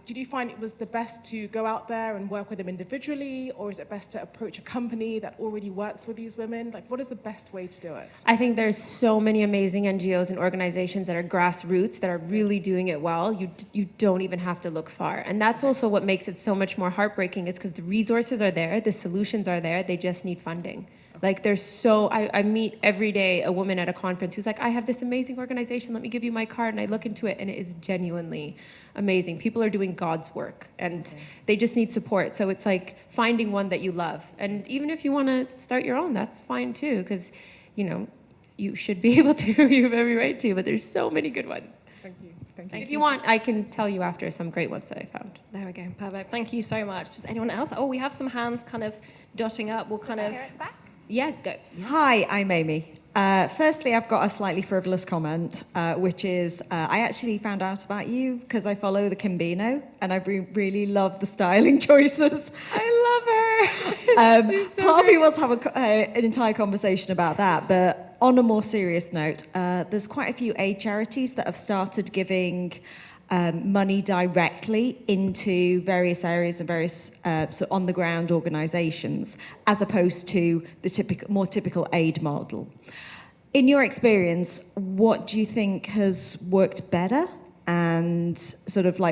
did you find it was the best to go out there and work with them individually, or is it best to approach a company that already works with these women? What is the best way to do it? I think there's so many amazing NGOs and organizations that are grassroots that are really doing it well. You don't even have to look far. And that's also what makes it so much more heartbreaking, is because the resources are there, the solutions are there, they just need funding. I meet every day a woman at a conference who's like, I have this amazing organization, let me give you my card. And I look into it and it is genuinely amazing. People are doing God's work and they just need support. So it's like finding one that you love. And even if you want to start your own, that's fine too, because, you should be able to, you have every right to, but there's so many good ones. Thank you. If you want, I can tell you after some great ones that I found. There we go. Perfect. Thank you so much. Does anyone else? Oh, we have some hands kind of dotting up. We'll kind of... Yeah, go. Hi, I'm Amy. Firstly, I've got a slightly frivolous comment, which is I actually found out about you because I follow the Kimbino, and I really love the styling choices. I love her. Part of me wants to have an entire conversation about that, but on a more serious note, there's quite a few aid charities that have started giving money directly into various areas and various on-the-ground organisations, as opposed to the more typical aid model. In your experience, what do you think has worked better, and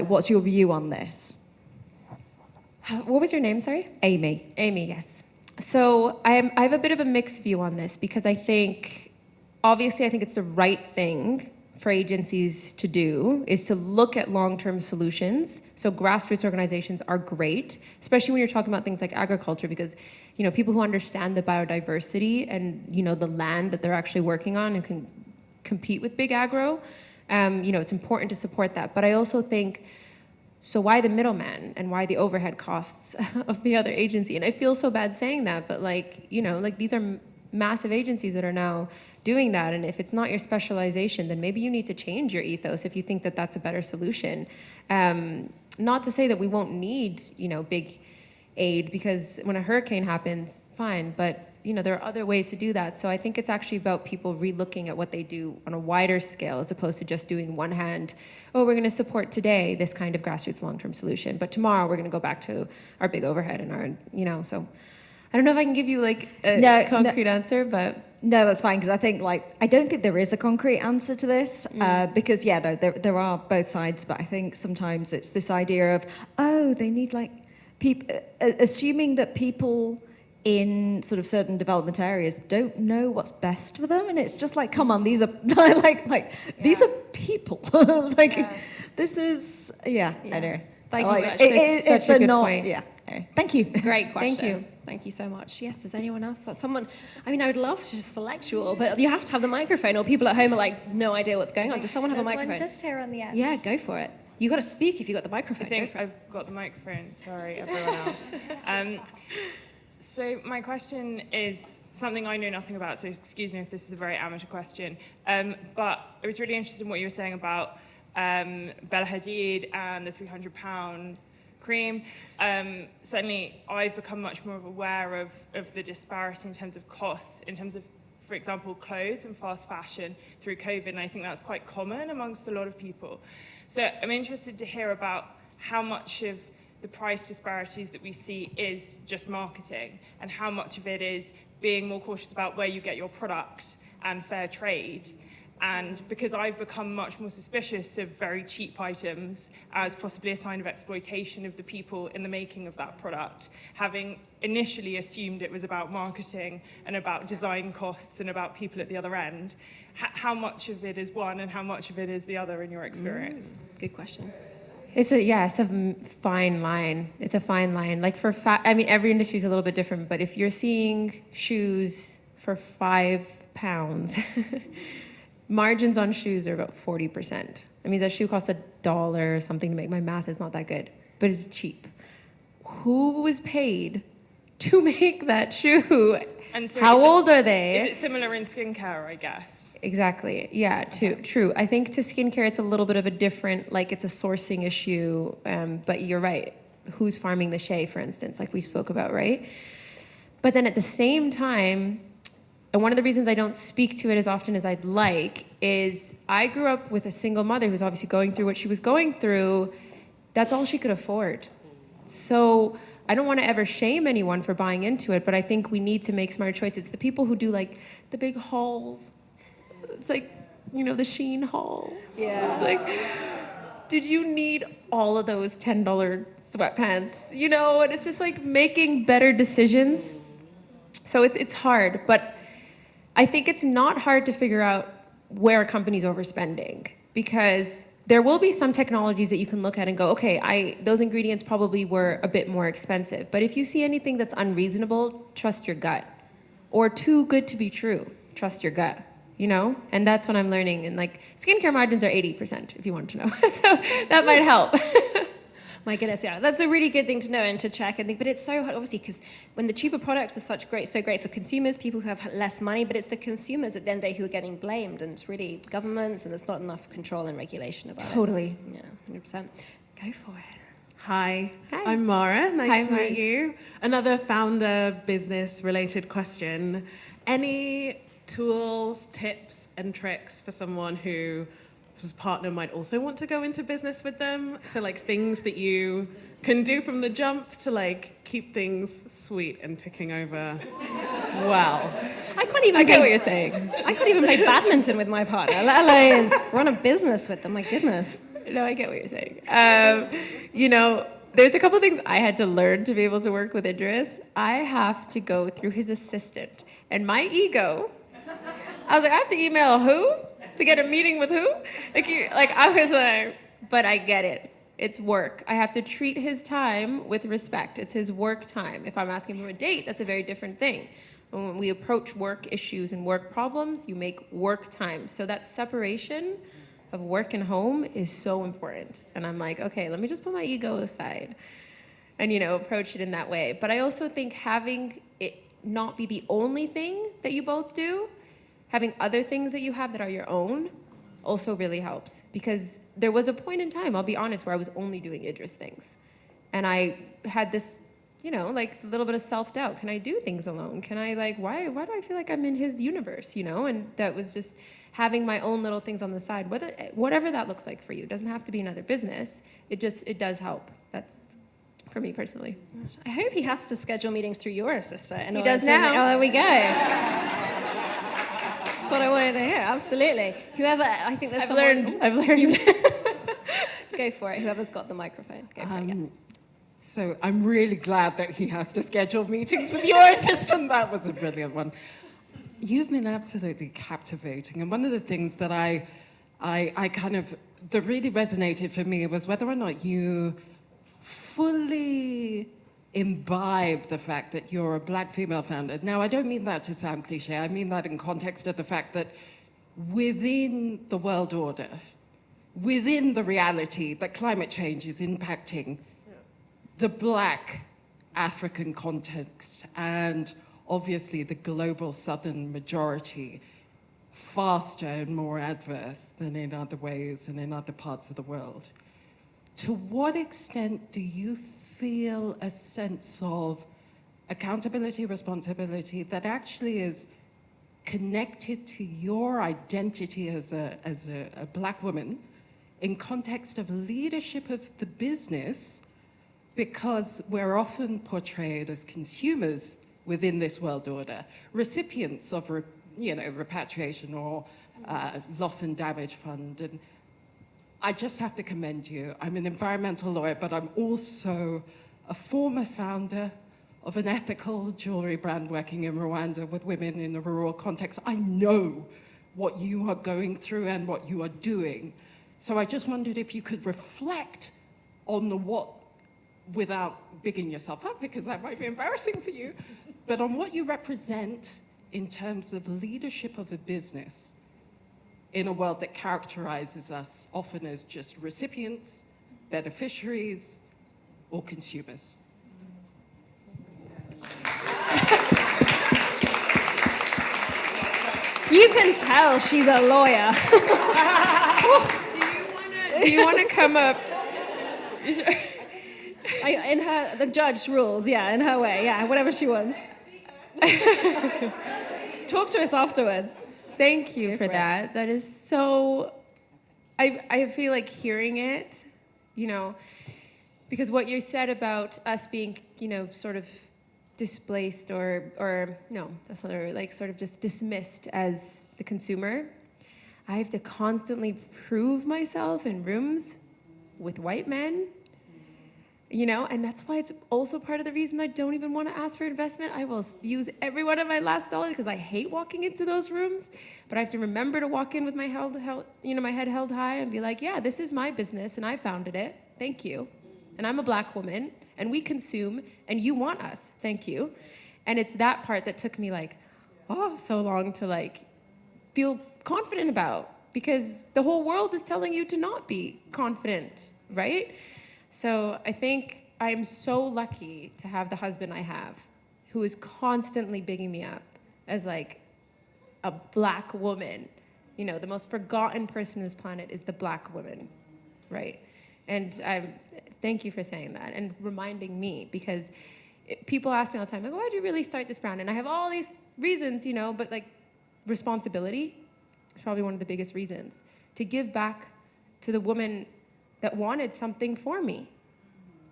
what's your view on this? What was your name, sorry? Amy. Amy, yes. So I have a bit of a mixed view on this, because I think it's the right thing for agencies to do is to look at long-term solutions. So grassroots organizations are great, especially when you're talking about things like agriculture, because people who understand the biodiversity and the land that they're actually working on and can compete with big agro, it's important to support that. But I also think, so why the middleman and why the overhead costs of the other agency? And I feel so bad saying that, but these are massive agencies that are now doing that, and if it's not your specialization, then maybe you need to change your ethos if you think that that's a better solution. Not to say that we won't need big aid, because when a hurricane happens, fine, but there are other ways to do that. So I think it's actually about people relooking at what they do on a wider scale, as opposed to just doing one hand, we're going to support today this kind of grassroots long-term solution, but tomorrow we're going to go back to our big overhead and our so I don't know if I can give you a concrete answer, but... No, that's fine, because I think I don't think there is a concrete answer to this, because there are both sides, but I think sometimes it's this idea of, they need people, assuming that people in certain development areas don't know what's best for them, and it's just come on, these are these are people, this is anyway. Thank you so much. It's such a good point. Yeah. Thank you. Great question. Thank you. Thank you so much. Yes, does anyone else? Someone, I mean, I would love to just select you all, but you have to have the microphone, or people at home are like, no idea what's going on. Does someone have a There's microphone? one just here on the end. Yeah, go for it. You got to speak if you got the microphone. I think I've got the microphone. Sorry, everyone else. So my question is something I know nothing about, so excuse me if this is a very amateur question. But I was really interested in what you were saying about Bella Hadid and the £300 cream. Certainly, I've become much more aware of the disparity in terms of costs, in terms of, for example, clothes and fast fashion through COVID, and I think that's quite common amongst a lot of people. So I'm interested to hear about how much of the price disparities that we see is just marketing, and how much of it is being more cautious about where you get your product and fair trade. And because I've become much more suspicious of very cheap items as possibly a sign of exploitation of the people in the making of that product, having initially assumed it was about marketing and about design costs and about people at the other end, how much of it is one and how much of it is the other in your experience? Good question. It's a fine line. It's a fine line. Like I mean, every industry is a little bit different, but if you're seeing shoes for £5, margins on shoes are about 40%. That means a shoe costs $1 or something to make. My math is not that good, but it's cheap. Who was paid to make that shoe? And so how old are they? Is it similar in skincare, I guess? Exactly. Yeah, true. I think to skincare, it's a little bit of a different, like it's a sourcing issue. But you're right. Who's farming the shea, for instance, like we spoke about, right? But then at the same time, and one of the reasons I don't speak to it as often as I'd like is I grew up with a single mother who's obviously going through what she was going through. That's all she could afford. So I don't want to ever shame anyone for buying into it, but I think we need to make smart choices. It's the people who do like the big hauls. It's like, you know, the Shein haul. Yeah. It's like, did you need all of those $10 sweatpants? You know, and it's just like making better decisions. So it's hard, but I think it's not hard to figure out where a company's overspending, because there will be some technologies that you can look at and go, okay, those ingredients probably were a bit more expensive. But if you see anything that's unreasonable, trust your gut. Or too good to be true, trust your gut, you know? And that's what I'm learning. And like, skincare margins are 80%, if you want to know. So that might help. My goodness, yeah, that's a really good thing to know and to check. And think, but it's so hard, obviously, because when the cheaper products are so great for consumers, people who have less money, but it's the consumers at the end of the day who are getting blamed, and it's really governments, and there's not enough control and regulation about Totally. it. Yeah, 100%. Go for it. Hi, Hi. I'm Mara. Nice to Mara. meet you. Another founder business related question. Any tools, tips, and tricks for someone whose partner might also want to go into business with them? So like things that you can do from the jump to like keep things sweet and ticking over well. I get what you're saying. I can't even play badminton with my partner, let alone run a business with them. My goodness. No, I get what you're saying. You know, there's a couple things I had to learn to be able to work with Idris. I have to go through his assistant. And my ego, I was like, I have to email who? To get a meeting with who? I was like, but I get it. It's work. I have to treat his time with respect. It's his work time. If I'm asking for a date, that's a very different thing. When we approach work issues and work problems, you make work time. So that separation of work and home is so important. And I'm like, okay, let me just put my ego aside and, you know, approach it in that way. But I also think having it not be the only thing that you both do, having other things that you have that are your own also really helps. Because there was a point in time, I'll be honest, where I was only doing Idris things. And I had this, you know, like a little bit of self-doubt. Can I do things alone? Can I why do I feel like I'm in his universe, you know? And that was just having my own little things on the side, whatever that looks like for you. It doesn't have to be another business. It does help. That's for me personally. I hope he has to schedule meetings through your assistant. He does now. Oh, there we go. That's what I wanted to hear, absolutely. Whoever, I think there's I've learned. Go for it, whoever's got the microphone. Go for it, yeah. So I'm really glad that he has to schedule meetings with your assistant. That was a brilliant one. You've been absolutely captivating. And one of the things that I that really resonated for me was whether or not you fully imbibe the fact that you're a black female founder. Now, I don't mean that to sound cliche. I mean that in context of the fact that within the world order, within the reality that climate change is impacting the black African context and obviously the global southern majority faster and more adverse than in other ways and in other parts of the world. To what extent do you feel a sense of accountability, responsibility that actually is connected to your identity as a black woman in context of leadership of the business, because we're often portrayed as consumers within this world order, recipients of repatriation or loss and damage fund. And I just have to commend you. I'm an environmental lawyer, but I'm also a former founder of an ethical jewelry brand working in Rwanda with women in a rural context. I know what you are going through and what you are doing. So I just wondered if you could reflect on the what, without bigging yourself up, because that might be embarrassing for you, but on what you represent in terms of leadership of a business in a world that characterizes us often as just recipients, beneficiaries, or consumers. You can tell she's a lawyer. Do you want to come up? The judge rules, yeah, in her way, yeah, whatever she wants. Talk to us afterwards. Thank you for that. That is so, I feel like hearing it, because what you said about us being, sort of displaced or no, that's not the word, like sort of just dismissed as the consumer. I have to constantly prove myself in rooms with white men, and that's why it's also part of the reason I don't even want to ask for investment. I will use every one of my last dollars because I hate walking into those rooms, but I have to remember to walk in with my my head held high and be like, yeah, this is my business and I founded it. Thank you. And I'm a black woman and we consume and you want us. Thank you. And it's that part that took me so long to feel confident about, because the whole world is telling you to not be confident, right? So I think I'm so lucky to have the husband I have, who is constantly bigging me up as a black woman. The most forgotten person on this planet is the black woman, right? And thank you for saying that and reminding me, because people ask me all the time, why did you really start this brand? And I have all these reasons, but responsibility is probably one of the biggest reasons. To give back to the woman that wanted something for me,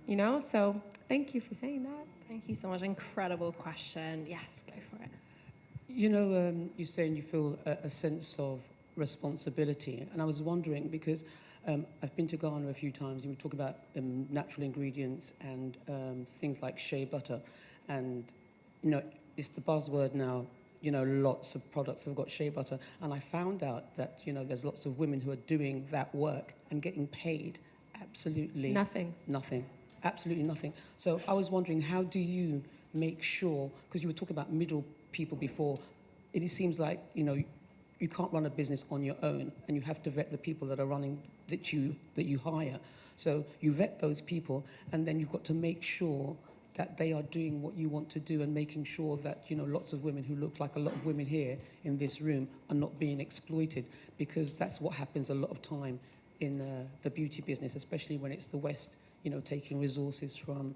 So thank you for saying that. Thank you so much. Incredible question. Yes, go for it. You're saying you feel a sense of responsibility, and I was wondering because I've been to Ghana a few times, and we talk about natural ingredients and things like shea butter, and it's the buzzword now. Lots of products have got shea butter, and I found out that there's lots of women who are doing that work and getting paid absolutely nothing. Absolutely nothing. So I was wondering, how do you make sure, because you were talking about middle people before, it seems like you can't run a business on your own, and you have to vet the people that are running that you hire. So you vet those people, and then you've got to make sure that they are doing what you want to do, and making sure that lots of women who look like a lot of women here in this room are not being exploited, because that's what happens a lot of time in the beauty business, especially when it's the West, taking resources from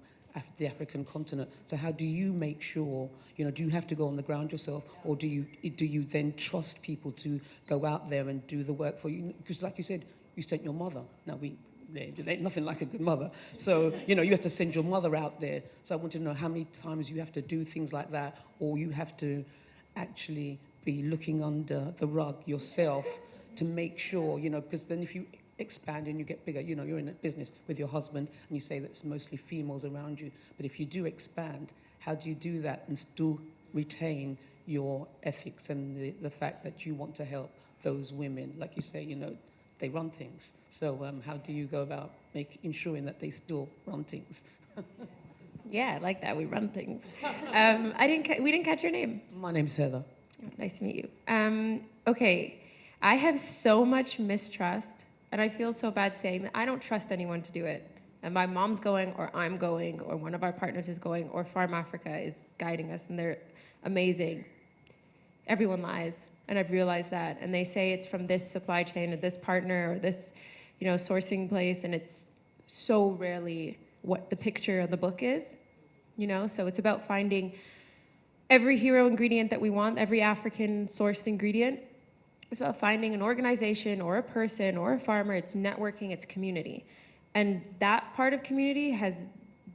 the African continent. So how do you make sure, do you have to go on the ground yourself, or do you then trust people to go out there and do the work for you? Because like you said, you sent your mother. Now there ain't nothing like a good mother. So, you have to send your mother out there. So I want to know how many times you have to do things like that, or you have to actually be looking under the rug yourself to make sure, because then if you expand and you get bigger, you're in a business with your husband and you say that's mostly females around you. But if you do expand, how do you do that and still retain your ethics and the fact that you want to help those women? Like you say, they run things. So how do you go about ensuring that they still run things? Yeah, I like that. We run things. We didn't catch your name. My name's Heather. Nice to meet you. Okay, I have so much mistrust, and I feel so bad saying that. I don't trust anyone to do it. And my mom's going, or I'm going, or one of our partners is going, or Farm Africa is guiding us, and they're amazing. Everyone lies, and I've realized that. And they say it's from this supply chain, or this partner, or this, sourcing place, and it's so rarely what the picture of the book is, So it's about finding every hero ingredient that we want, every African sourced ingredient. It's about finding an organization or a person or a farmer. It's networking, it's community. And that part of community has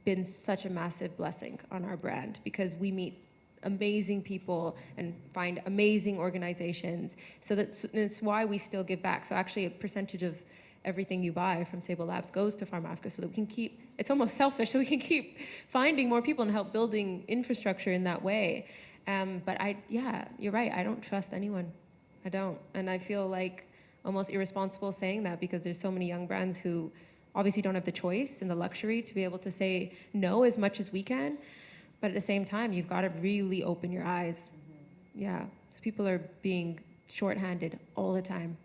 been such a massive blessing on our brand because we meet amazing people and find amazing organizations. So that's why we still give back. So actually a percentage of everything you buy from Sable Labs goes to Farm Africa so that we can keep, it's almost selfish, so we can keep finding more people and help building infrastructure in that way. But you're right, I don't trust anyone. I don't. And I feel like almost irresponsible saying that because there's so many young brands who obviously don't have the choice and the luxury to be able to say no as much as we can. But at the same time, you've got to really open your eyes. Yeah, so people are being shorthanded all the time.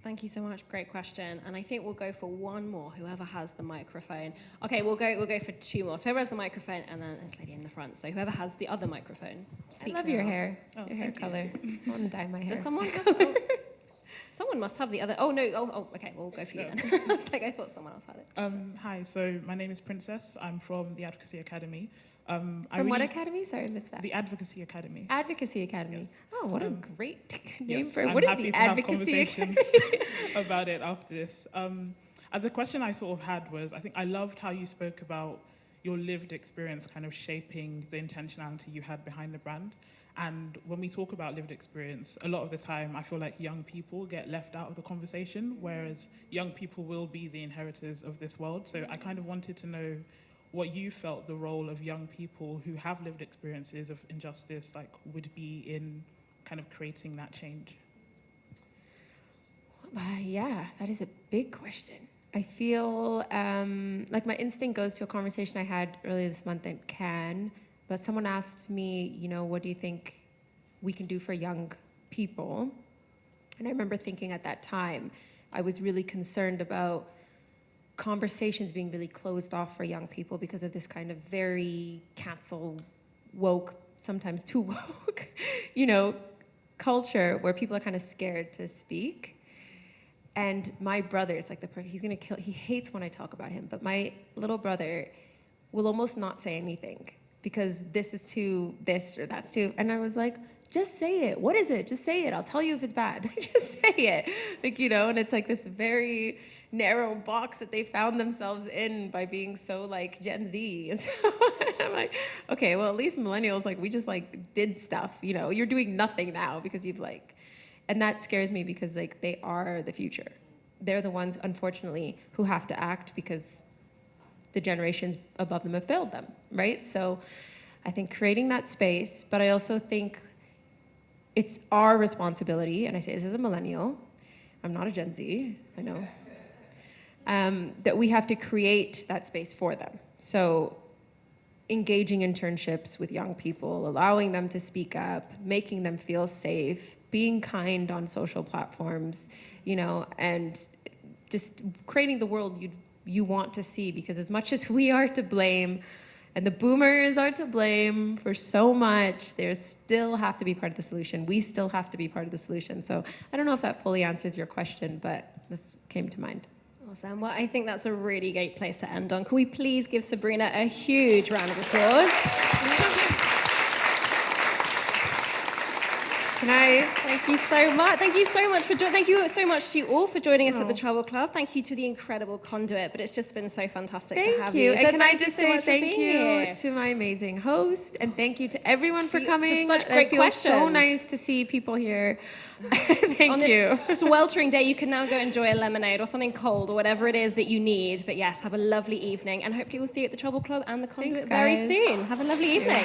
Thank you so much. Great question. And I think we'll go for one more, whoever has the microphone. Okay, we'll go for two more. So whoever has the microphone, and then this lady in the front. So whoever has the other microphone, speak I love now. your hair. Your hair color. I want to dye my hair. Does someone have someone must have the other. Oh, no. Oh, okay. We'll go for you then. I thought someone else had it. Hi. So my name is Princess. I'm from the Advocacy Academy. What academy? Sorry, I missed that. The Advocacy Academy. Advocacy Academy. Yes. Oh, what a great name Yes, for it. I'm What is happy the to have Advocacy conversations Academy? about it after this. The question I sort of had was, I think I loved how you spoke about your lived experience kind of shaping the intentionality you had behind the brand. And when we talk about lived experience, a lot of the time I feel like young people get left out of the conversation, whereas young people will be the inheritors of this world. So I kind of wanted to know what you felt the role of young people who have lived experiences of injustice would be in kind of creating that change. Yeah, that is a big question. I feel like my instinct goes to a conversation I had earlier this month at Cannes, but someone asked me, what do you think we can do for young people? And I remember thinking at that time, I was really concerned about conversations being really closed off for young people because of this kind of very cancel, woke, sometimes too woke, culture where people are kind of scared to speak. And my brother is like he's gonna kill, he hates when I talk about him, but my little brother will almost not say anything because this is too this or that's too, and I was like, just say it. What is it? Just say it. I'll tell you if it's bad. Just say it. And it's like this very narrow box that they found themselves in by being so like Gen Z. And so I'm like, okay, well, at least millennials, we just did stuff, you're doing nothing now because you've and that scares me because they are the future. They're the ones, unfortunately, who have to act because the generations above them have failed them, right? So I think creating that space, but I also think it's our responsibility, and I say this as a millennial, I'm not a Gen Z, I know, that we have to create that space for them. So engaging internships with young people, allowing them to speak up, making them feel safe, being kind on social platforms, and just creating the world you want to see, because as much as we are to blame and the boomers are to blame for so much, they still have to be part of the solution. We still have to be part of the solution. So I don't know if that fully answers your question, but this came to mind. Awesome. Well, I think that's a really great place to end on. Can we please give Sabrina a huge round of applause? Can I? Thank you so much. Thank you so much for Thank you so much to you all for joining us at the Trouble Club. Thank you to the incredible Conduit. But it's just been so fantastic to have you. And So can I just say thank you to my amazing host, and thank you to everyone for coming. For such great it feels so questions. nice to see people here. Thank On you. this sweltering day, you can now go enjoy a lemonade or something cold or whatever it is that you need. But yes, have a lovely evening, and hopefully we'll see you at the Trouble Club and the Conduit Thanks, very guys. soon. Have a lovely evening.